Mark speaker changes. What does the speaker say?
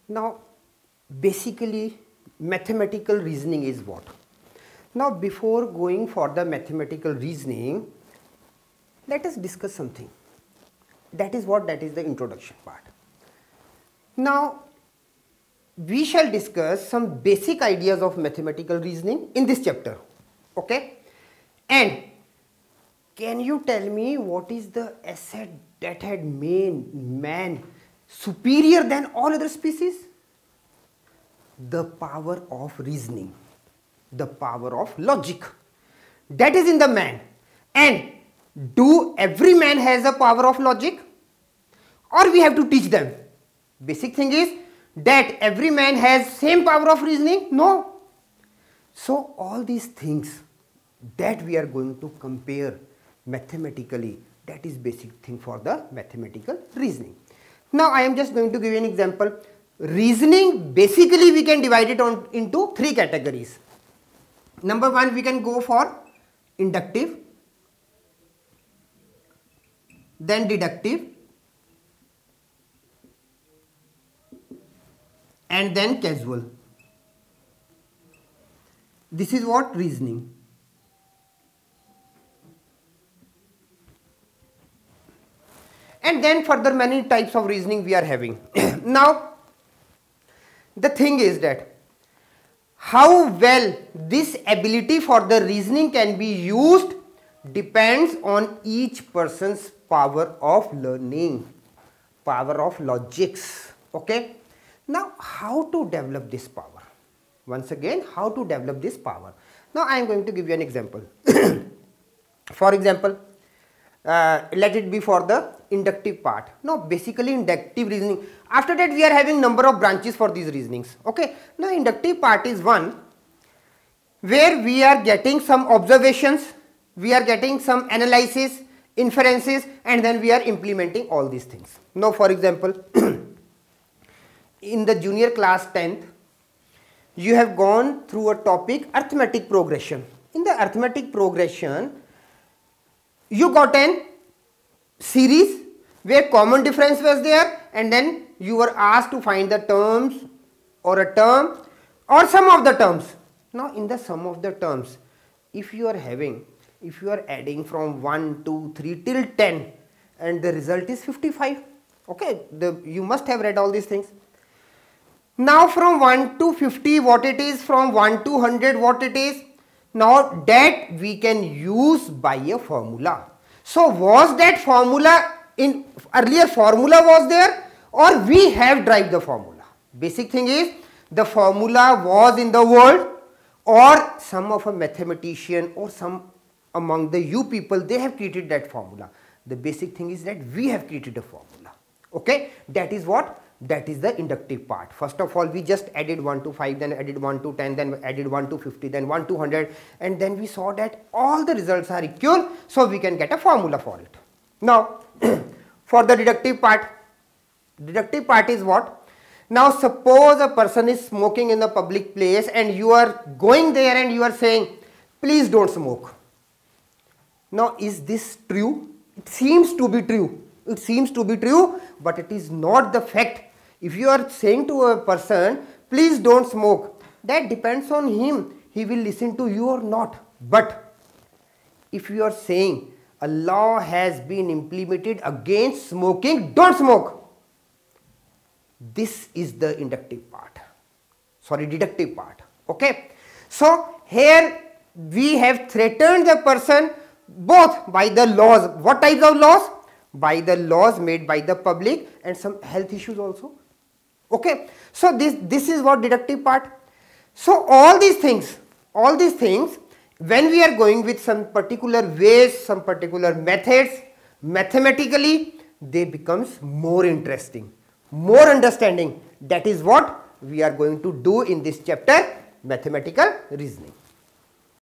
Speaker 1: Now basically mathematical reasoning is what? Now before going for the mathematical reasoning, let us discuss something. That is what? That is the introduction part. Now we shall discuss some basic ideas of mathematical reasoning in this chapter, okay? And can you tell me what is the asset that had made man superior than all other species? The power of reasoning, the power of logic, that is in the man. And do every man has a power of logic, or we have to teach them? Basic thing is that every man has same power of reasoning? No. So all these things that we are going to compare mathematically, that is basic thing for the mathematical reasoning. Now I am just going to give you an example. Reasoning, basically we can divide it into three categories. Number one, we can go for inductive, then deductive, and then causal. This is what? Reasoning. And then further many types of reasoning we are having. Now the thing is that how well this ability for the reasoning can be used depends on each person's power of learning, power of logics, okay? Now how to develop this power? Once again, how to develop this power? Now I am going to give you an example. For example, let it be for the inductive part. Now basically inductive reasoning, after that we are having number of branches for these reasonings, okay? Now inductive part is one where we are getting some observations, we are getting some analysis, inferences, and then we are implementing all these things. Now for example, in the junior class 10th, you have gone through a topic arithmetic progression. In the arithmetic progression, you got an series where common difference was there, and then you were asked to find the terms or a term or sum of the terms. Now in the sum of the terms, if you are adding from 1, 2, 3 till 10 and the result is 55, okay, you must have read all these things. Now from 1 to 50 what it is, from 1 to 100 what it is, now that we can use by a formula. So was that formula in earlier formula was there, or we have derived the formula? Basic thing is the formula was in the world, or some of a mathematician or some among the you people, they have created that formula. The basic thing is that we have created a formula, okay? That is what? That is the inductive part. First of all, we just added 1 to 5, then added 1 to 10, then added 1 to 50, then 1 to 100, and then we saw that all the results are equal, so we can get a formula for it. Now for the deductive part is what? Now suppose a person is smoking in the public place and you are going there and you are saying, please don't smoke. Now is this true? It seems to be true. It seems to be true, but it is not the fact. If you are saying to a person, please don't smoke, that depends on him. He will listen to you or not. But if you are saying a law has been implemented against smoking, don't smoke. This is the inductive part. Sorry, deductive part. Okay. So here we have threatened the person both by the laws. What types of laws? By the laws made by the public and some health issues also. Okay. So this is what deductive part. So all these things, when we are going with some particular ways, some particular methods, mathematically, they becomes more interesting, more understanding. That is what we are going to do in this chapter, mathematical reasoning.